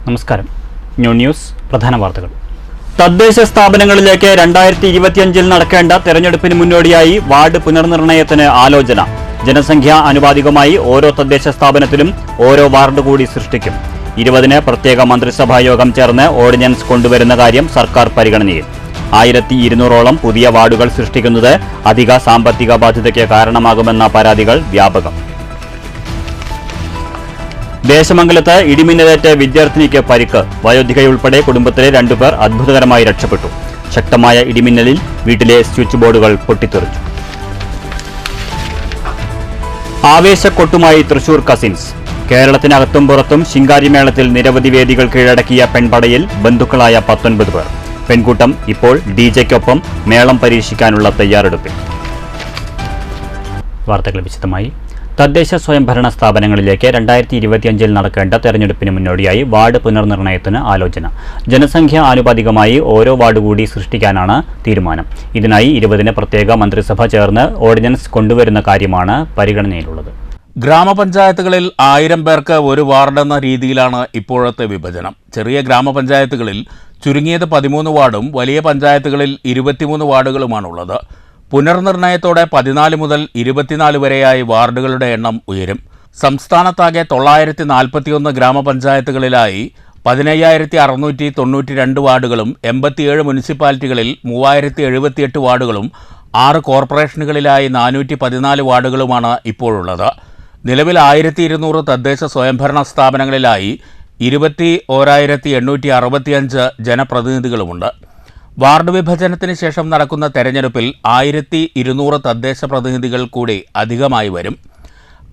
നമസ്കാരം. ന്യൂസ് പ്രധാന വാർത്തകൾ. തദ്ദേശ സ്ഥാപനങ്ങളിലേക്ക് 2025 നടക്കേണ്ട തെരഞ്ഞെടുപ്പിന് മുന്നോടിയായി വാർഡ് പുനർനിർണയത്തിന് ആലോചന. ജനസംഖ്യ അനുപാതികമായി ഓരോ തദ്ദേശ സ്ഥാപനത്തിലും ഓരോ വാർഡ് കൂടി സൃഷ്ടിക്കും. 20-ന് പ്രത്യേക മന്ത്രിസഭാ യോഗം ചേർന്ന് ഓർഡിനൻസ് കൊണ്ടുവരുന്ന കാര്യം സർക്കാർ പരിഗണനയിൽ. 1200ഓളം പുതിയ വാർഡുകൾ സൃഷ്ടിക്കുന്നത് അധിക സാമ്പത്തിക ബാധ്യതയ്ക്ക് കാരണമാകുമെന്ന പരാതികൾ വ്യാപകം. ദേശമംഗലത്ത് ഇടിമിന്നലേറ്റ് വിദ്യാർത്ഥിനിക്ക് പരിക്ക്. വയോധികയുൾപ്പെടെ കുടുംബത്തിലെ 2 പേർ അത്ഭുതകരമായി രക്ഷപ്പെട്ടു. ശക്തമായ ഇടിമിന്നലിൽ വീട്ടിലെ സ്വിച്ച് ബോർഡുകൾ പൊട്ടിത്തെറിച്ചു. ആവേശക്കൊട്ടുമായി തൃശൂർ കസിൻസ്. കേരളത്തിനകത്തും പുറത്തും ശിങ്കാരിമേളത്തിൽ നിരവധി വേദികൾ കീഴടക്കിയ പെൺപടയിൽ ബന്ധുക്കളായ 19 പേർ. പെൺകൂട്ടം ഇപ്പോൾ ഡിജെക്കൊപ്പം മേളം പരീക്ഷിക്കാനുള്ള തയ്യാറെടുപ്പിൽ. വാർത്തകൾ വിശദമായി. തദ്ദേശ സ്വയംഭരണ സ്ഥാപനങ്ങളിലേക്ക് 2025 നടക്കേണ്ട തെരഞ്ഞെടുപ്പിന് മുന്നോടിയായി വാർഡ് പുനർനിർണയത്തിന് ആലോചന. ജനസംഖ്യ ആനുപാതികമായി ഓരോ വാർഡ് കൂടി സൃഷ്ടിക്കാനാണ് തീരുമാനം. ഇതിനായി 20-ന് പ്രത്യേക മന്ത്രിസഭ ചേർന്ന് ഓർഡിനൻസ് കൊണ്ടുവരുന്ന കാര്യമാണ് പരിഗണനയിലുള്ളത്. ഗ്രാമപഞ്ചായത്തുകളിൽ 1000 പേർക്ക് ഒരു വാർഡെന്ന രീതിയിലാണ് ഇപ്പോഴത്തെ വിഭജനം. ചെറിയ ഗ്രാമപഞ്ചായത്തുകളിൽ ചുരുങ്ങിയത് 13 വാർഡും വലിയ പഞ്ചായത്തുകളിൽ 23 വാർഡുകളുമാണുള്ളത്. പുനർനിർണയത്തോടെ 14 മുതൽ 24 വരെയായി വാർഡുകളുടെ എണ്ണം ഉയരും. സംസ്ഥാനത്താകെ 941 ഗ്രാമപഞ്ചായത്തുകളിലായി 15,692 വാർഡുകളും 87 മുനിസിപ്പാലിറ്റികളിൽ 3078 വാർഡുകളും 6 കോർപ്പറേഷനുകളിലായി 414 വാർഡുകളുമാണ് ഇപ്പോഴുള്ളത്. നിലവിൽ 1200 തദ്ദേശ സ്വയംഭരണ സ്ഥാപനങ്ങളിലായി 21,865 ജനപ്രതിനിധികളുമുണ്ട്. വാർഡ് വിഭജനത്തിന് ശേഷം നടക്കുന്ന തെരഞ്ഞെടുപ്പിൽ 1200 തദ്ദേശ പ്രതിനിധികൾ കൂടി അധികമായി വരും.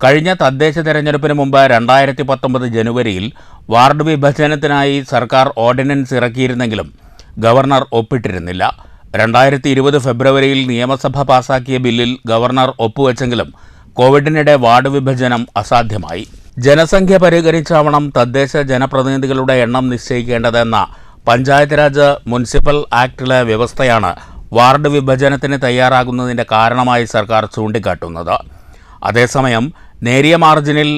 കഴിഞ്ഞ തദ്ദേശ തെരഞ്ഞെടുപ്പിന് മുമ്പ് 2019 ജനുവരിയിൽ വാർഡ് വിഭജനത്തിനായി സർക്കാർ ഓർഡിനൻസ് ഇറക്കിയിരുന്നെങ്കിലും ഗവർണർ ഒപ്പിട്ടിരുന്നില്ല. 2020 ഫെബ്രുവരിയിൽ നിയമസഭ പാസാക്കിയ ബില്ലിൽ ഗവർണർ ഒപ്പുവെച്ചെങ്കിലും കോവിഡിനിടെ വാർഡ് വിഭജനം അസാധ്യമായി. ജനസംഖ്യ പരിഗണിച്ചാവണം തദ്ദേശ ജനപ്രതിനിധികളുടെ എണ്ണം നിശ്ചയിക്കേണ്ടതെന്ന പഞ്ചായത്ത് രാജ് മുനിസിപ്പൽ ആക്ടിലെ വ്യവസ്ഥയാണ് വാർഡ് വിഭജനത്തിന് തയ്യാറാകുന്നതിൻ്റെ കാരണമായി സർക്കാർ ചൂണ്ടിക്കാട്ടുന്നത്. അതേസമയം നേരിയ മാർജിനിൽ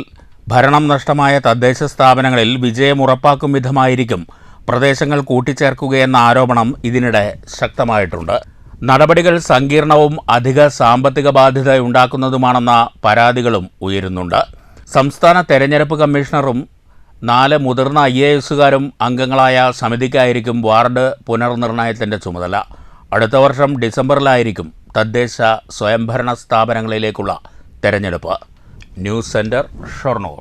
ഭരണം നഷ്ടമായ തദ്ദേശ സ്ഥാപനങ്ങളിൽ വിജയം ഉറപ്പാക്കും വിധമായിരിക്കും പ്രദേശങ്ങൾ കൂട്ടിച്ചേർക്കുകയെന്ന ആരോപണം ഇതിനിടെ ശക്തമായിട്ടുണ്ട്. നടപടികൾ സങ്കീർണവും അധിക സാമ്പത്തിക ബാധ്യതയുണ്ടാക്കുന്നതുമാണെന്ന പരാതികളും ഉയരുന്നുണ്ട്. സംസ്ഥാന തെരഞ്ഞെടുപ്പ് കമ്മീഷണറും 4 മുതിർന്ന IASകാരും അംഗങ്ങളായ സമിതിക്കായിരിക്കും വാർഡ് പുനർനിർണയത്തിൻ്റെ ചുമതല. അടുത്ത വർഷം ഡിസംബറിലായിരിക്കും തദ്ദേശ സ്വയംഭരണ സ്ഥാപനങ്ങളിലേക്കുള്ള തെരഞ്ഞെടുപ്പ്. News centre, Shoranur.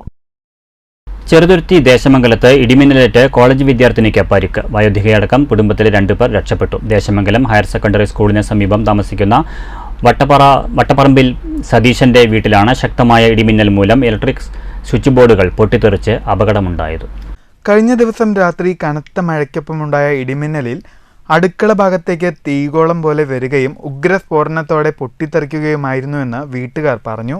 ചെറുതുരുത്തി ദേശമംഗലത്ത് ഇടിമിന്നലേറ്റ് കോളേജ് വിദ്യാർത്ഥിനിക്ക് പരിക്ക്. വയോധികയടക്കം കുടുംബത്തിലെ 2 പേർ രക്ഷപ്പെട്ടു. ദേശമംഗലം ഹയർ സെക്കൻഡറി സ്കൂളിന് സമീപം താമസിക്കുന്ന വട്ടപ്പറമ്പിൽ സതീശന്റെ വീട്ടിലാണ് ശക്തമായ ഇടിമിന്നൽ മൂലം ഇലക്ട്രിക് സ്വിച്ച് ബോർഡുകൾ പൊട്ടിത്തെറിച്ച് അപകടമുണ്ടായത്. കഴിഞ്ഞ ദിവസം രാത്രി കനത്ത മഴയ്ക്കൊപ്പമുണ്ടായ ഇടിമിന്നലിൽ അടുക്കള ഭാഗത്തേക്ക് തീഗോളം പോലെ വരികയും ഉഗ്രസ്ഫോടനത്തോടെ പൊട്ടിത്തെറിക്കുകയുമായിരുന്നുവെന്ന് വീട്ടുകാർ പറഞ്ഞു.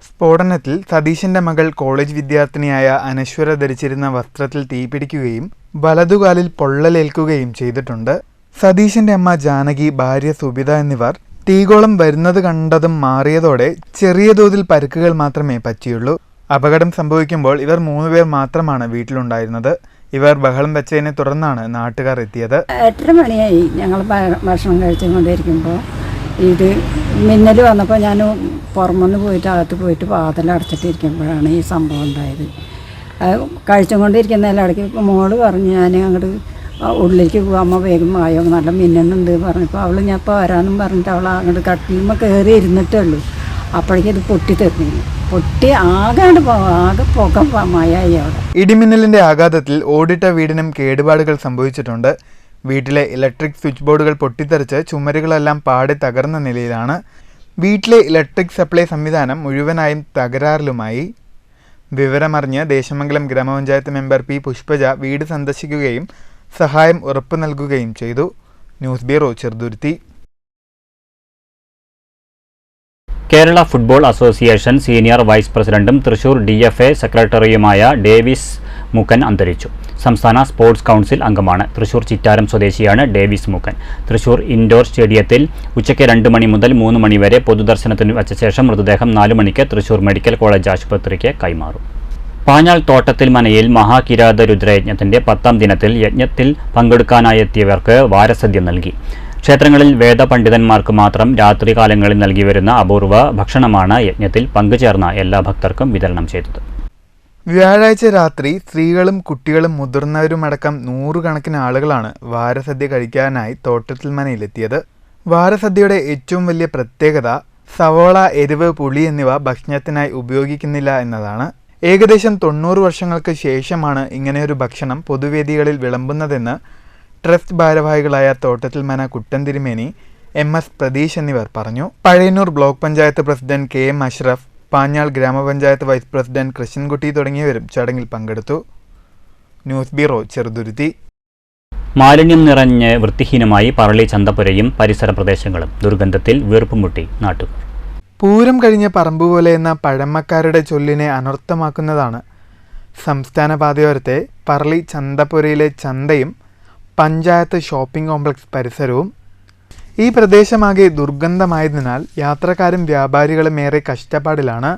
സ്ഫോടനത്തിൽ സതീശന്റെ മകൾ കോളേജ് വിദ്യാർത്ഥിനിയായ അനശ്വര ധരിച്ചിരുന്ന വസ്ത്രത്തിൽ തീപിടിക്കുകയും വലതുകാലിൽ പൊള്ളലേൽക്കുകയും ചെയ്തിട്ടുണ്ട്. സതീശന്റെ അമ്മ ജാനകി, ഭാര്യ സുബിത എന്നിവർ തീഗോളം വരുന്നത് കണ്ടതും മാറിയതോടെ ചെറിയ തോതിൽ പരുക്കുകൾ മാത്രമേ പറ്റിയുള്ളൂ. അപകടം സംഭവിക്കുമ്പോൾ ഇവർ 3 പേർ മാത്രമാണ് വീട്ടിലുണ്ടായിരുന്നത്. ഇവർ ബഹളം വെച്ചതിനെ തുടർന്നാണ് നാട്ടുകാർ എത്തിയത്. 8:30 മണിയായി ഞങ്ങൾ ഭക്ഷണം കഴിച്ചുകൊണ്ടിരിക്കുമ്പോൾ ഇത് മിന്നൽ വന്നപ്പോൾ ഞാൻ പുറമൊന്ന് പോയിട്ട് അകത്ത് പോയിട്ട് വാതിൽ അടച്ചിട്ടിരിക്കുമ്പോഴാണ് ഈ സംഭവം ഉണ്ടായത്. കഴിച്ചുകൊണ്ടിരിക്കുന്നതിലിടയ്ക്ക് മോള് പറഞ്ഞു ഞാൻ അങ്ങോട്ട് ഉള്ളിലേക്ക് പോകാൻ അമ്മ വേഗം ആയോ നല്ല മിന്നുന്നുണ്ട് പറഞ്ഞപ്പോൾ അവൾ ഞാൻ ഇപ്പോൾ വരാമെന്നും പറഞ്ഞിട്ട് അവൾ അങ്ങോട്ട് കട്ടിലുമ്മ കയറി ഇരുന്നിട്ടേ ഉള്ളൂ. അപ്പോഴേക്കും ഇത് പൊട്ടിത്തെറിഞ്ഞു. പൊട്ടി ആകെ പുക മഴയായി അവിടെ. ഇടിമിന്നലിന്റെ ആഘാതത്തിൽ ഓടിട്ട വീടിനും കേടുപാടുകൾ സംഭവിച്ചിട്ടുണ്ട്. വീട്ടിലെ ഇലക്ട്രിക് സ്വിച്ച് ബോർഡുകൾ പൊട്ടിത്തെറിച്ച് ചുമരുകളെല്ലാം പാടെ തകർന്ന നിലയിലാണ്. വീട്ടിലെ ഇലക്ട്രിക് സപ്ലൈ സംവിധാനം മുഴുവനായും തകരാറിലുമായി. വിവരമറിഞ്ഞ് ദേശമംഗലം ഗ്രാമപഞ്ചായത്ത് മെമ്പർ പി പുഷ്പജ വീട് സന്ദർശിക്കുകയും സഹായം ഉറപ്പു നൽകുകയും ചെയ്തു. News bureau, Cheruthuruthy. Kerala football association senior vice പ്രസിഡന്റും തൃശൂർ DFA സെക്രട്ടറിയുമായ ഡേവിസ് മുക്കൻ അന്തരിച്ചു. സംസ്ഥാന സ്പോർട്സ് കൗൺസിൽ അംഗമാണ്. തൃശൂർ ചിറ്റാരം സ്വദേശിയാണ് ഡേവിസ് മുക്കൻ. തൃശൂർ ഇൻഡോർ സ്റ്റേഡിയത്തിൽ ഉച്ചയ്ക്ക് 2 മണി മുതൽ 3 മണി വരെ പൊതുദർശനത്തിന് വച്ച ശേഷം മൃതദേഹം 4 മണിക്ക് തൃശൂർ മെഡിക്കൽ കോളേജ് ആശുപത്രിക്ക് കൈമാറും. പാഞ്ഞാൾ തോട്ടത്തിൽ മനയിൽ മഹാകിരാത രുദ്രയജ്ഞത്തിന്റെ 10ാം ദിനത്തിൽ യജ്ഞത്തിൽ പങ്കെടുക്കാനായെത്തിയവർക്ക് വാരസദ്യ നൽകി. ക്ഷേത്രങ്ങളിൽ വേദപണ്ഡിതന്മാർക്ക് മാത്രം രാത്രികാലങ്ങളിൽ നൽകിവരുന്ന അപൂർവ ഭക്ഷണമാണ് യജ്ഞത്തിൽ പങ്കുചേർന്ന എല്ലാ ഭക്തർക്കും വിതരണം ചെയ്തത്. വ്യാഴാഴ്ച രാത്രി സ്ത്രീകളും കുട്ടികളും മുതിർന്നവരുമടക്കം 100 കണക്കിന് ആളുകളാണ് വാരസദ്യ കഴിക്കാനായി തോട്ടത്തിൽ മനയിലെത്തിയത്. വാരസദ്യയുടെ ഏറ്റവും വലിയ പ്രത്യേകത സവോള, എരിവ്, പുളി എന്നിവ ഭക്ഷണത്തിനായി ഉപയോഗിക്കുന്നില്ല എന്നതാണ്. ഏകദേശം 90 വർഷങ്ങൾക്ക് ശേഷമാണ് ഇങ്ങനെയൊരു ഭക്ഷണം പൊതുവേദികളിൽ വിളമ്പുന്നതെന്ന് ട്രസ്റ്റ് ഭാരവാഹികളായ തോട്ടത്തിൽ മന കുട്ടൻ തിരുമേനി, MS പ്രതീഷ് എന്നിവർ പറഞ്ഞു. Pazhayannur block panchayat president KM Ashraf, Panjal ഗ്രാമപഞ്ചായത്ത് വൈസ് പ്രസിഡന്റ് കൃഷ്ണൻകുട്ടി തുടങ്ങിയവരും ചടങ്ങിൽ പങ്കെടുത്തു. News bureau, Cheruthuruthy. മാലിന്യം നിറഞ്ഞ് വൃത്തിഹീനമായി പറളി ചന്തപ്പുരയും പരിസര പ്രദേശങ്ങളും. ദുർഗന്ധത്തിൽ വീർപ്പുമുട്ടി നാട്ടുകാർ. പൂരം കഴിഞ്ഞ പറമ്പുപോലെ എന്ന പഴമക്കാരുടെ ചൊല്ലിനെ അനർത്ഥമാക്കുന്നതാണ് സംസ്ഥാന പാതയോരത്തെ പറളി ചന്തപ്പുരയിലെ ചന്തയും പഞ്ചായത്ത് ഷോപ്പിംഗ് കോംപ്ലക്സ് പരിസരവും. ഈ പ്രദേശമാകെ ദുർഗന്ധമായതിനാൽ യാത്രക്കാരും വ്യാപാരികളും ഏറെ കഷ്ടപ്പാടിലാണ്.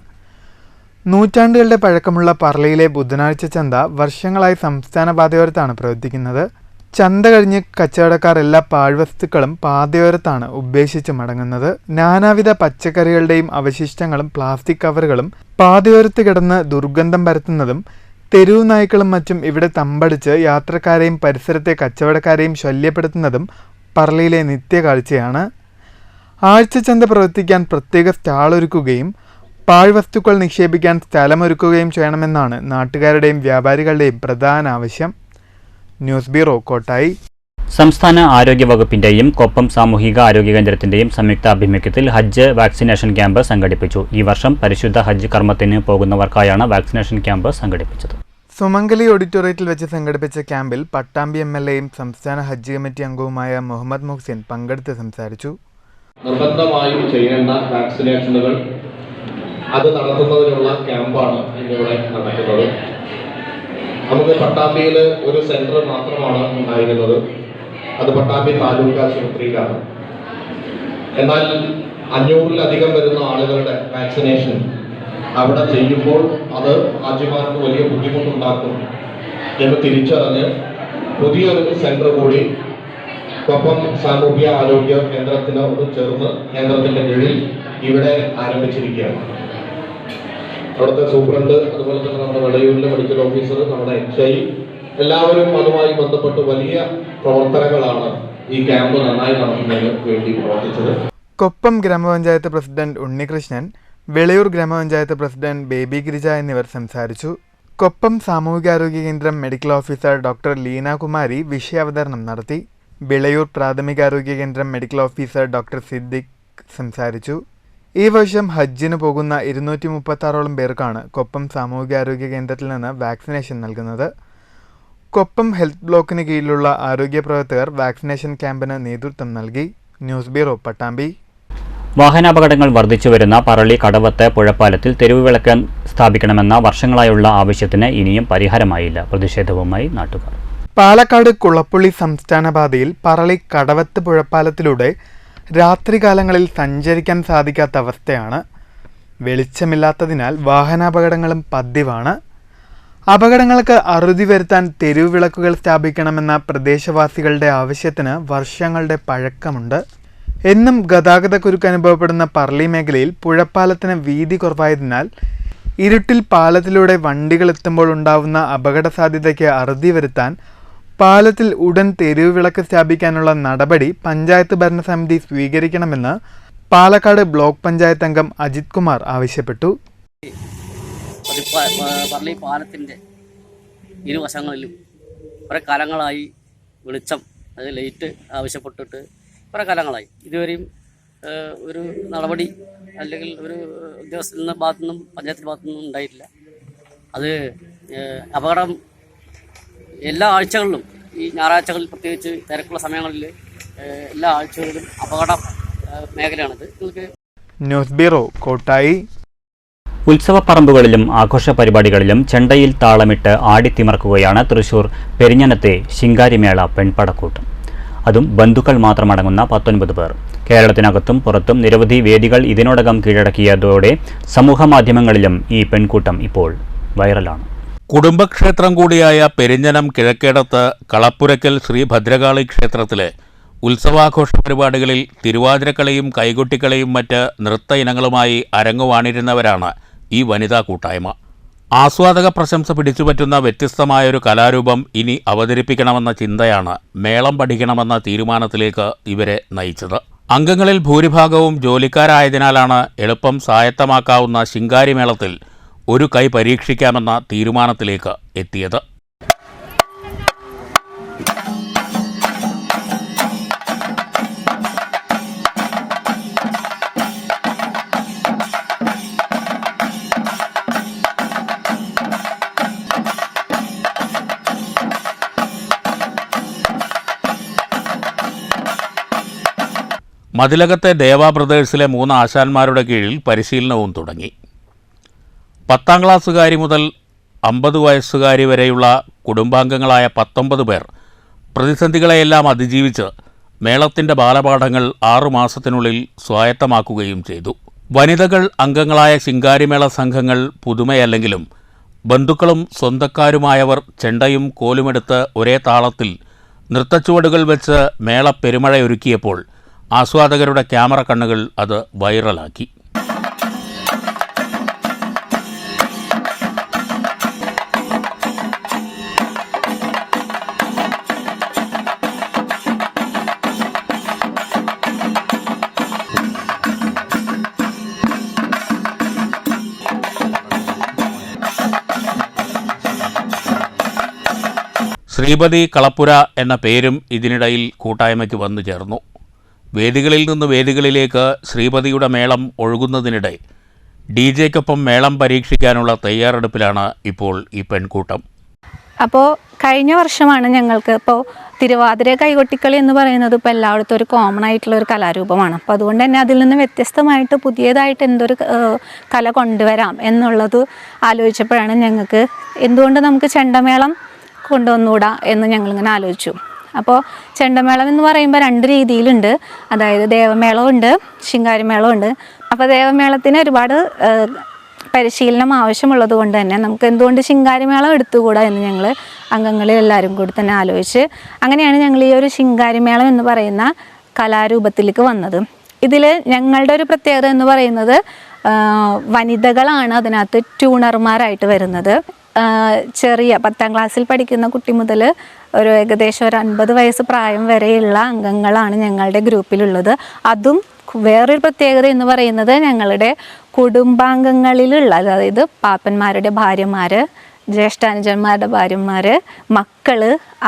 നൂറ്റാണ്ടുകളുടെ പഴക്കമുള്ള പറളിയിലെ ബുധനാഴ്ച ചന്ത വർഷങ്ങളായി സംസ്ഥാന പാതയോരത്താണ് പ്രവർത്തിക്കുന്നത്. ചന്ത കഴിഞ്ഞ് കച്ചവടക്കാർ എല്ലാ പാഴ്വസ്തുക്കളും പാതയോരത്താണ് ഉപേക്ഷിച്ച് മടങ്ങുന്നത്. നാനാവിധ പച്ചക്കറികളുടെയും അവശിഷ്ടങ്ങളും പ്ലാസ്റ്റിക് കവറുകളും പാതയോരത്ത് കിടന്ന് ദുർഗന്ധം പരത്തുന്നതും തെരുവു നായ്ക്കളും മറ്റും ഇവിടെ തമ്പടിച്ച് യാത്രക്കാരെയും പരിസരത്തെ കച്ചവടക്കാരെയും ശല്യപ്പെടുത്തുന്നതും പറളിയിലെ നിത്യകാഴ്ചയാണ്. ആഴ്ചച്ചന്ത പ്രവർത്തിക്കാൻ പ്രത്യേക സ്റ്റാളൊരുക്കുകയും പാഴ്വസ്തുക്കൾ നിക്ഷേപിക്കാൻ സ്ഥലമൊരുക്കുകയും ചെയ്യണമെന്നാണ് നാട്ടുകാരുടെയും വ്യാപാരികളുടെയും പ്രധാന ആവശ്യം. News bureau, Kottayi. സംസ്ഥാന ആരോഗ്യ വകുപ്പിന്റെയും കൊപ്പം സാമൂഹിക ആരോഗ്യ കേന്ദ്രത്തിന്റെയും സംയുക്ത ആഭിമുഖ്യത്തിൽ ഹജ്ജ് വാക്സിനേഷൻ ക്യാമ്പ് സംഘടിപ്പിച്ചു. ഈ വർഷം പരിശുദ്ധ ഹജ്ജ് കർമ്മത്തിന് പോകുന്നവർക്കായാണ് വാക്സിനേഷൻ ക്യാമ്പ് സംഘടിപ്പിച്ചത്. സുമംഗലി ഓഡിറ്റോറിയത്തിൽ വെച്ച് സംഘടിപ്പിച്ച ക്യാമ്പിൽ പട്ടാമ്പി MLAയും സംസ്ഥാന ഹജ്ജ് കമ്മിറ്റി അംഗവുമായ മുഹമ്മദ് മുഹ്സിൻ പങ്കെടുത്ത് സംസാരിച്ചു. നിർബന്ധമായും ചെയ്യേണ്ട വാക്സിനേഷനുകൾ അത് നടത്തുന്നതിനുള്ള ക്യാമ്പാണ് ഇന്നിവിടെ നടക്കുന്നത്. നമുക്ക് പട്ടാമ്പിയിൽ ഒരു സെന്റർ മാത്രമാണ് ഉണ്ടായിരുന്നത്. അത് പട്ടാമ്പി താലൂക്ക് ആശുപത്രിയിലാണ്. എന്നാൽ 500-ലധികം വരുന്ന ആളുകളുടെ വാക്സിനേഷൻ അവിടെ ചെയ്യുമ്പോൾ അത് ഹാജിമാർക്ക് വലിയ ബുദ്ധിമുട്ടുണ്ടാക്കും എന്ന് തിരിച്ചറിഞ്ഞ് പുതിയൊരു സെന്റർ കൂടി കൊപ്പം സാമൂഹ്യ ആരോഗ്യ കേന്ദ്രത്തിനോട് ചേർന്ന് കേന്ദ്രത്തിന്റെ കീഴിൽ ഇവിടെ ആരംഭിച്ചിരിക്കുകയാണ്. അവിടുത്തെ സൂപ്രണ്ട്, അതുപോലെ തന്നെ നമ്മുടെ വെളയൂരിലെ മെഡിക്കൽ ഓഫീസർ, നമ്മുടെ HI എല്ലാവരും അതുമായി ബന്ധപ്പെട്ട് വലിയ പ്രവർത്തനങ്ങളാണ് ഈ ക്യാമ്പ് നന്നായി നടത്തുന്നതിന് വേണ്ടി പ്രവർത്തിച്ചത്. കൊപ്പം ഗ്രാമപഞ്ചായത്ത് പ്രസിഡന്റ് ഉണ്ണികൃഷ്ണൻ, വെളയൂർ ഗ്രാമപഞ്ചായത്ത് പ്രസിഡന്റ് ബേബി ഗിരിജ എന്നിവർ സംസാരിച്ചു. കൊപ്പം സാമൂഹികാരോഗ്യ കേന്ദ്രം medical officer doctor Leena Kumari വിഷയാവതരണം നടത്തി. വെളയൂർ പ്രാഥമികാരോഗ്യ കേന്ദ്രം മെഡിക്കൽ ഓഫീസർ ഡോക്ടർ സിദ്ദിഖ് സംസാരിച്ചു. ഈ വർഷം ഹജ്ജിന് പോകുന്ന 236ഓളം പേർക്കാണ് കൊപ്പം സാമൂഹികാരോഗ്യ കേന്ദ്രത്തിൽ നിന്ന് വാക്സിനേഷൻ നൽകുന്നത്. കൊപ്പം ഹെൽത്ത് ബ്ലോക്കിന് കീഴിലുള്ള ആരോഗ്യ പ്രവർത്തകർ വാക്സിനേഷൻ ക്യാമ്പിന് നേതൃത്വം നൽകി. News bureau, Pattambi. വാഹനാപകടങ്ങൾ വർദ്ധിച്ചുവരുന്ന പറളി കടവത്ത് പുഴപ്പാലത്തിൽ തെരുവുവിളക്ക് സ്ഥാപിക്കണമെന്ന വർഷങ്ങളായുള്ള ആവശ്യത്തിന് ഇനിയും പരിഹാരമായില്ല. പ്രതിഷേധവുമായി നാട്ടുകാർ. പാലക്കാട് കുളപ്പുള്ളി സംസ്ഥാന പാതയിൽ പറളി കടവത്ത് പുഴപ്പാലത്തിലൂടെ രാത്രികാലങ്ങളിൽ സഞ്ചരിക്കാൻ സാധിക്കാത്ത അവസ്ഥയാണ്. വെളിച്ചമില്ലാത്തതിനാൽ വാഹനാപകടങ്ങളും പതിവാണ്. അപകടങ്ങൾക്ക് അറുതി വരുത്താൻ തെരുവ് വിളക്കുകൾ സ്ഥാപിക്കണമെന്ന പ്രദേശവാസികളുടെ ആവശ്യത്തിന് വർഷങ്ങളുടെ പഴക്കമുണ്ട്. എന്നും ഗതാഗതക്കുരുക്ക് അനുഭവപ്പെടുന്ന പറളി മേഖലയിൽ പുഴപ്പാലത്തിന് വീതി കുറവായതിനാൽ ഇരുട്ടിൽ പാലത്തിലൂടെ വണ്ടികൾ എത്തുമ്പോൾ ഉണ്ടാവുന്ന അപകട സാധ്യതയ്ക്ക് അറുതി വരുത്താൻ പാലത്തിൽ ഉടൻ തെരുവ് വിളക്ക് സ്ഥാപിക്കാനുള്ള നടപടി പഞ്ചായത്ത് ഭരണസമിതി സ്വീകരിക്കണമെന്ന് പാലക്കാട് ബ്ലോക്ക് പഞ്ചായത്ത് അംഗം അജിത് കുമാർ ആവശ്യപ്പെട്ടു. പറളി പാലത്തിൻ്റെ ഇരുവശങ്ങളിലും കുറേ കാലങ്ങളായി വെളിച്ചം, അത് ലൈറ്റ് ആവശ്യപ്പെട്ടിട്ട് കുറേ കാലങ്ങളായി ഇതുവരെയും ഒരു നടപടി അല്ലെങ്കിൽ ഒരു ഉദ്യോഗസ്ഥരുടെ ഭാഗത്തുനിന്നും പഞ്ചായത്തിൻ്റെ ഭാഗത്തുനിന്നും ഉണ്ടായിട്ടില്ല. അത് അപകടം എല്ലാ ആഴ്ചകളിലും, ഈ ഞായറാഴ്ചകളിൽ പ്രത്യേകിച്ച് തിരക്കുള്ള സമയങ്ങളിൽ എല്ലാ ആഴ്ചകളിലും അപകട മേഖലയാണിത്. News bureau, Kottayi. ഉത്സവപ്പറമ്പുകളിലും ആഘോഷ പരിപാടികളിലും ചെണ്ടയിൽ താളമിട്ട് ആടിത്തിമർക്കുകയാണ് തൃശൂർ പെരിഞ്ഞനത്തെ ശിങ്കാരിമേള പെൺപടക്കൂട്ടം. അതും ബന്ധുക്കൾ മാത്രമടങ്ങുന്ന 19 പേർ. കേരളത്തിനകത്തും പുറത്തും നിരവധി വേദികൾ ഇതിനോടകം കീഴടക്കിയതോടെ സമൂഹമാധ്യമങ്ങളിലും ഈ പെൺകൂട്ടം ഇപ്പോൾ വൈറലാണ്. കുടുംബക്ഷേത്രം കൂടിയായ പെരിഞ്ഞനം കിഴക്കേടത്ത് കളപ്പുരയ്ക്കൽ ശ്രീ ഭദ്രകാളി ക്ഷേത്രത്തിലെ ഉത്സവാഘോഷ പരിപാടികളിൽ തിരുവാതിരക്കളിയും കൈകൊട്ടിക്കളിയും മറ്റ് നൃത്ത ഇനങ്ങളുമായി അരങ്ങുവാണിരുന്നവരാണ് ഈ വനിതാ കൂട്ടായ്മ. ആസ്വാദക പ്രശംസ പിടിച്ചുപറ്റുന്ന വ്യത്യസ്തമായൊരു കലാരൂപം ഇനി അവതരിപ്പിക്കണമെന്ന ചിന്തയാണ് മേളം പഠിക്കണമെന്ന തീരുമാനത്തിലേക്ക് ഇവരെ നയിച്ചത്. അംഗങ്ങളിൽ ഭൂരിഭാഗവും ജോലിക്കാരായതിനാലാണ് എളുപ്പം സ്വായത്തമാക്കാവുന്ന ശിങ്കാരിമേളത്തിൽ ഒരു കൈ പരീക്ഷിക്കാമെന്ന തീരുമാനത്തിലേക്ക് എത്തിയത്. മതിലകത്തെ ദേവ ബ്രദേഴ്സിലെ 3 ആശാന്മാരുടെ കീഴിൽ പരിശീലനവും തുടങ്ങി. 10ാം ക്ലാസ്സുകാരി മുതൽ 50 വയസ്സുകാരി വരെയുള്ള കുടുംബാംഗങ്ങളായ 19 പേർ പ്രതിസന്ധികളെയെല്ലാം അതിജീവിച്ച് മേളത്തിൻ്റെ ബാലപാഠങ്ങൾ 6 മാസത്തിനുള്ളിൽ സ്വായത്തമാക്കുകയും ചെയ്തു. വനിതകൾ അംഗങ്ങളായ ശിങ്കാരിമേള സംഘങ്ങൾ പുതുമയല്ലെങ്കിലും ബന്ധുക്കളും സ്വന്തക്കാരുമായവർ ചെണ്ടയും കോലുമെടുത്ത് ഒരേ താളത്തിൽ നൃത്തച്ചുവടുകൾ വെച്ച് മേള പെരുമഴയൊരുക്കിയപ്പോൾ ആസ്വാദകരുടെ ക്യാമറ കണ്ണുകൾ അത് വൈറലാക്കി. ശ്രീപതി കളപ്പുര എന്ന പേരും ഇതിനിടയിൽ കൂട്ടായ്മയ്ക്ക് വന്നു ചേർന്നു. വേദികളിൽ നിന്ന് വേദികളിലേക്ക് ശ്രീപതിയുടെ മേളം ഒഴുകുന്നതിനിടെ DJ-ക്കൊപ്പം മേളം പരീക്ഷിക്കാനുള്ള തയ്യാറെടുപ്പിലാണ് ഇപ്പോൾ ഈ പെൺകൂട്ടം. അപ്പോൾ കഴിഞ്ഞ വർഷമാണ് ഞങ്ങൾക്ക് ഇപ്പോൾ തിരുവാതിര കൈകൊട്ടിക്കളി എന്ന് പറയുന്നത് ഇപ്പോൾ എല്ലായിടത്തും ഒരു കോമൺ ആയിട്ടുള്ള ഒരു കലാരൂപമാണ്. അപ്പോൾ അതുകൊണ്ട് തന്നെ അതിൽ നിന്ന് വ്യത്യസ്തമായിട്ട് പുതിയതായിട്ട് എന്തൊരു കല കൊണ്ടുവരാം എന്നുള്ളത് ആലോചിച്ചപ്പോഴാണ് ഞങ്ങൾക്ക് എന്തുകൊണ്ട് നമുക്ക് ചെണ്ടമേളം കൊണ്ടുവന്നുകൂടാ എന്ന് ഞങ്ങളിങ്ങനെ ആലോചിച്ചു. അപ്പോൾ ചെണ്ടമേളം എന്ന് പറയുമ്പോൾ 2 രീതിയിലുണ്ട്. അതായത് ദേവമേളമുണ്ട്, ശിങ്കാരിമേളമുണ്ട്. അപ്പോൾ ദേവമേളത്തിന് ഒരുപാട് പരിശീലനം ആവശ്യമുള്ളത് കൊണ്ട് തന്നെ നമുക്ക് എന്തുകൊണ്ട് ശിങ്കാരിമേളം എടുത്തുകൂടാ എന്ന് ഞങ്ങൾ അംഗങ്ങളിൽ എല്ലാവരും കൂടി തന്നെ ആലോചിച്ച് അങ്ങനെയാണ് ഞങ്ങൾ ഈ ഒരു ശിങ്കാരിമേളം എന്ന് പറയുന്ന കലാരൂപത്തിലേക്ക് വന്നത്. ഇതിൽ ഞങ്ങളുടെ ഒരു പ്രത്യേകത എന്ന് പറയുന്നത് വനിതകളാണ് അതിനകത്ത് ട്യൂണർമാരായിട്ട് വരുന്നത്. ചെറിയ 10ാം ക്ലാസ്സിൽ പഠിക്കുന്ന കുട്ടി മുതൽ ഒരു ഏകദേശം ഒരു 50 വയസ്സ് പ്രായം വരെയുള്ള അംഗങ്ങളാണ് ഞങ്ങളുടെ ഗ്രൂപ്പിലുള്ളത്. അതും വേറൊരു പ്രത്യേകത എന്ന് പറയുന്നത് ഞങ്ങളുടെ കുടുംബാംഗങ്ങളിലുള്ള, അതായത് പാപ്പന്മാരുടെ ഭാര്യമാർ, ജ്യേഷ്ഠാനുജന്മാരുടെ ഭാര്യമാർ, മക്കൾ,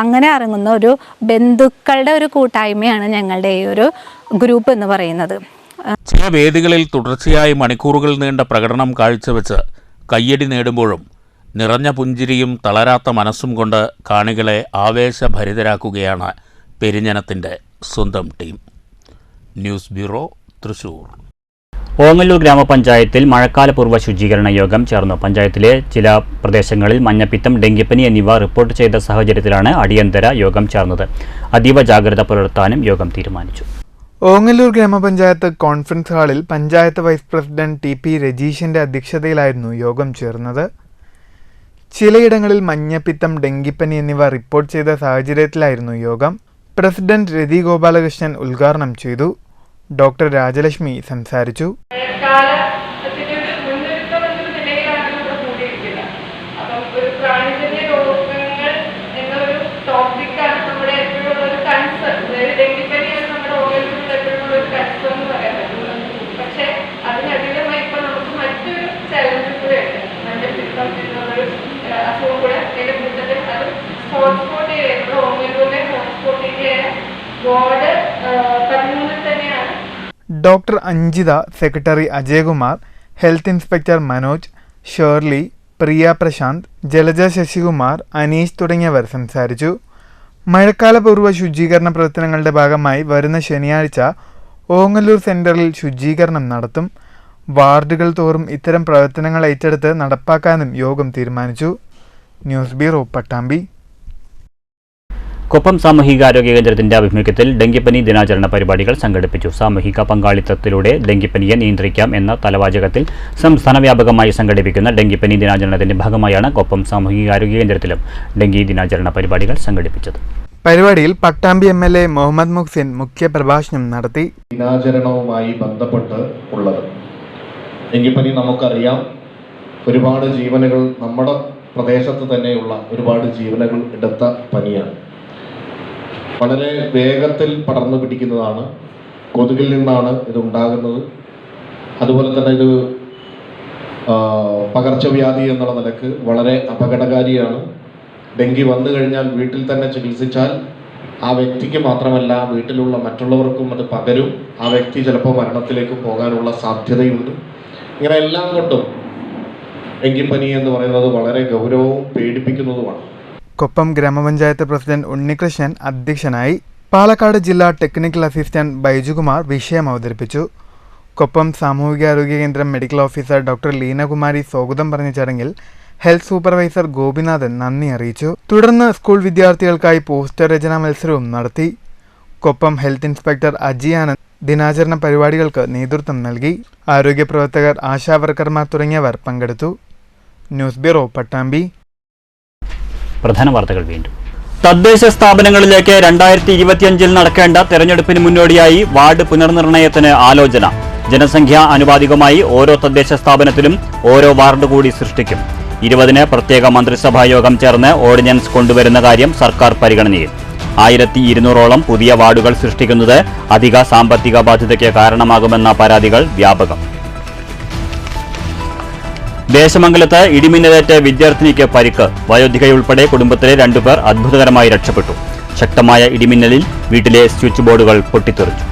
അങ്ങനെ ഇറങ്ങുന്ന ഒരു ബന്ധുക്കളുടെ ഒരു കൂട്ടായ്മയാണ് ഞങ്ങളുടെ ഈ ഒരു ഗ്രൂപ്പ് എന്ന് പറയുന്നത്. ചില വേദികളിൽ തുടർച്ചയായി മണിക്കൂറുകൾ നീണ്ട പ്രകടനം കാഴ്ചവെച്ച് കയ്യടി നേടുമ്പോഴും നിറഞ്ഞ പുഞ്ചിരിയും തളരാത്ത മനസ്സും കൊണ്ട് കാണികളെ ആവേശഭരിതരാക്കുകയാണ് പെരിഞ്ഞനത്തിൻ്റെ സ്വന്തം team. News bureau, Thrissur. Ongallur ഗ്രാമപഞ്ചായത്തിൽ മഴക്കാലപൂർവ്വ ശുചീകരണ യോഗം ചേർന്നു. പഞ്ചായത്തിലെ ചില പ്രദേശങ്ങളിൽ മഞ്ഞപ്പിത്തം, ഡെങ്കിപ്പനി എന്നിവ റിപ്പോർട്ട് ചെയ്ത സാഹചര്യത്തിലാണ് അടിയന്തര യോഗം ചേർന്നത്. അതീവ ജാഗ്രത പുലർത്താനും യോഗം തീരുമാനിച്ചു. ഓങ്ങല്ലൂർ ഗ്രാമപഞ്ചായത്ത് കോൺഫറൻസ് ഹാളിൽ പഞ്ചായത്ത് വൈസ് പ്രസിഡന്റ് TP രജീഷിന്റെ അധ്യക്ഷതയിലായിരുന്നു യോഗം ചേർന്നത്. ചിലയിടങ്ങളിൽ മഞ്ഞപ്പിത്തം, ഡെങ്കിപ്പനി എന്നിവ റിപ്പോർട്ട് ചെയ്ത സാഹചര്യത്തിലായിരുന്നു യോഗം. പ്രസിഡന്റ് രതി ഗോപാലകൃഷ്ണൻ ഉദ്ഘാടനം ചെയ്തു. ഡോക്ടർ രാജലക്ഷ്മി സംസാരിച്ചു. Doctor Anjitha, secretary Ajayakumar, health inspector Manoj, Shirley, Priya Prashanth, Jalaja Sasikumar, Aneesh തുടങ്ങിയവർ സംസാരിച്ചു. മഴക്കാലപൂർവ്വ ശുചീകരണ പ്രവർത്തനങ്ങളുടെ ഭാഗമായി വരുന്ന ശനിയാഴ്ച ഓങ്ങല്ലൂർ സെന്ററിൽ ശുചീകരണം നടത്തും. വാർഡുകൾ തോറും ഇത്തരം പ്രവർത്തനങ്ങൾ ഏറ്റെടുത്ത് നടപ്പാക്കാനും യോഗം തീരുമാനിച്ചു. News bureau, Pattambi. കൊപ്പം സാമൂഹികാരോഗ്യ കേന്ദ്രത്തിന്റെ ആഭിമുഖ്യത്തിൽ ഡെങ്കിപ്പനി ദിനാചരണ പരിപാടികൾ സംഘടിപ്പിച്ചു. സാമൂഹിക പങ്കാളിത്തത്തിലൂടെ ഡെങ്കിപ്പനിയെ നിയന്ത്രിക്കാം എന്ന തലവാചകത്തിൽ സംസ്ഥാന വ്യാപകമായി സംഘടിപ്പിക്കുന്ന ഡെങ്കിപ്പനി ദിനാചരണത്തിന്റെ ഭാഗമായാണ് കൊപ്പം സാമൂഹികാരോഗ്യ കേന്ദ്രത്തിലും ഡെങ്കി ദിനാചരണ പരിപാടികൾ സംഘടിപ്പിച്ചത്. പരിപാടിയിൽ പട്ടാമ്പി MLA മുഹമ്മദ് മുഹ്സിൻ മുഖ്യ പ്രഭാഷണം നടത്തി. ദിനാചരണവുമായി ബന്ധപ്പെട്ട് ഉള്ളത് ഡെങ്കിപ്പനി നമുക്കറിയാം, ഒരുപാട് ജീവനുകൾ നമ്മുടെ പ്രദേശത്ത് തന്നെയുള്ള ഒരുപാട് ജീവനുകൾ എടുത്ത പനിയാണ്. വളരെ വേഗത്തിൽ പടർന്നു പിടിക്കുന്നതാണ്. കൊതുകിൽ നിന്നാണ് ഇത് ഉണ്ടാകുന്നത്. അതുപോലെ തന്നെ ഇത് പകർച്ചവ്യാധി എന്നുള്ള നിലക്ക് വളരെ അപകടകാരിയാണ്. ഡെങ്കി വന്നു കഴിഞ്ഞാൽ വീട്ടിൽ തന്നെ ചികിത്സിച്ചാൽ ആ വ്യക്തിക്ക് മാത്രമല്ല വീട്ടിലുള്ള മറ്റുള്ളവർക്കും അത് പകരും. ആ വ്യക്തി ചിലപ്പോൾ മരണത്തിലേക്ക് പോകാനുള്ള സാധ്യതയുണ്ട്. ഇങ്ങനെ എല്ലാം കൊണ്ടും ഡെങ്കിപ്പനി എന്ന് പറയുന്നത് വളരെ ഗൗരവവും പേടിപ്പിക്കുന്നതുമാണ്. കൊപ്പം ഗ്രാമപഞ്ചായത്ത് പ്രസിഡന്റ് ഉണ്ണികൃഷ്ണൻ അധ്യക്ഷനായി. പാലക്കാട് ജില്ലാ ടെക്നിക്കൽ അസിസ്റ്റന്റ് ബൈജുകുമാർ വിഷയം അവതരിപ്പിച്ചു. കൊപ്പം സാമൂഹികാരോഗ്യ കേന്ദ്രം മെഡിക്കൽ ഓഫീസർ ഡോക്ടർ ലീനകുമാരി സ്വാഗതം പറഞ്ഞ ചടങ്ങിൽ ഹെൽത്ത് സൂപ്പർവൈസർ ഗോപിനാഥൻ നന്ദി അറിയിച്ചു. തുടർന്ന് സ്കൂൾ വിദ്യാർത്ഥികൾക്കായി പോസ്റ്റർ രചനാ മത്സരവും നടത്തി. കൊപ്പം ഹെൽത്ത് ഇൻസ്പെക്ടർ അജിയാനന്ദ് ദിനാചരണ പരിപാടികൾക്ക് നേതൃത്വം നൽകി. ആരോഗ്യ പ്രവർത്തകർ, ആശാവർക്കർമാർ തുടങ്ങിയവർ പങ്കെടുത്തു. News bureau, Pattambi. പ്രധാന വാർത്തകൾ വീണ്ടും. തദ്ദേശ സ്ഥാപനങ്ങളിലേക്ക് 2025 നടക്കേണ്ട തെരഞ്ഞെടുപ്പിന് മുന്നോടിയായി വാർഡ് പുനർനിർണയത്തിന് ആലോചന. ജനസംഖ്യാ അനുപാതികമായി ഓരോ തദ്ദേശ സ്ഥാപനത്തിലും ഓരോ വാർഡ് കൂടി സൃഷ്ടിക്കും. 20-ന് പ്രത്യേക മന്ത്രിസഭാ യോഗം ചേർന്ന് ഓർഡിനൻസ് കൊണ്ടുവരുന്ന കാര്യം സർക്കാർ പരിഗണനയിൽ. 1200-ഓളം പുതിയ വാർഡുകൾ സൃഷ്ടിക്കുന്നത് അധിക സാമ്പത്തിക ബാധ്യതയ്ക്ക് കാരണമാകുമെന്ന പരാതികൾ വ്യാപകം. ദേശമംഗലത്ത് ഇടിമിന്നലേറ്റ് വിദ്യാർത്ഥിനിക്ക് പരിക്ക്. വയോധികയുൾപ്പെടെ കുടുംബത്തിലെ 2 പേർ അത്ഭുതകരമായി രക്ഷപ്പെട്ടു. ശക്തമായ ഇടിമിന്നലിൽ വീട്ടിലെ സ്വിച്ച് ബോർഡുകൾ പൊട്ടിത്തെറിച്ചു.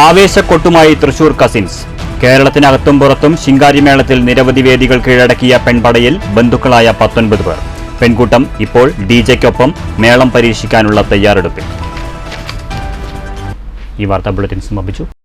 ആവേശക്കൊട്ടുമായി തൃശൂർ കസിൻസ്. കേരളത്തിനകത്തും പുറത്തും ശിങ്കാരിമേളത്തിൽ നിരവധി വേദികൾ കീഴടക്കിയ പെൺപടയിൽ ബന്ധുക്കളായ 19 പേർ. പെൺകൂട്ടം ഇപ്പോൾ ഡിജെക്കൊപ്പം മേളം പരീക്ഷിക്കാനുള്ള തയ്യാറെടുപ്പിൽ. ഈ വാർത്താ ബുള്ളറ്റിൻ സമാപിച്ചു.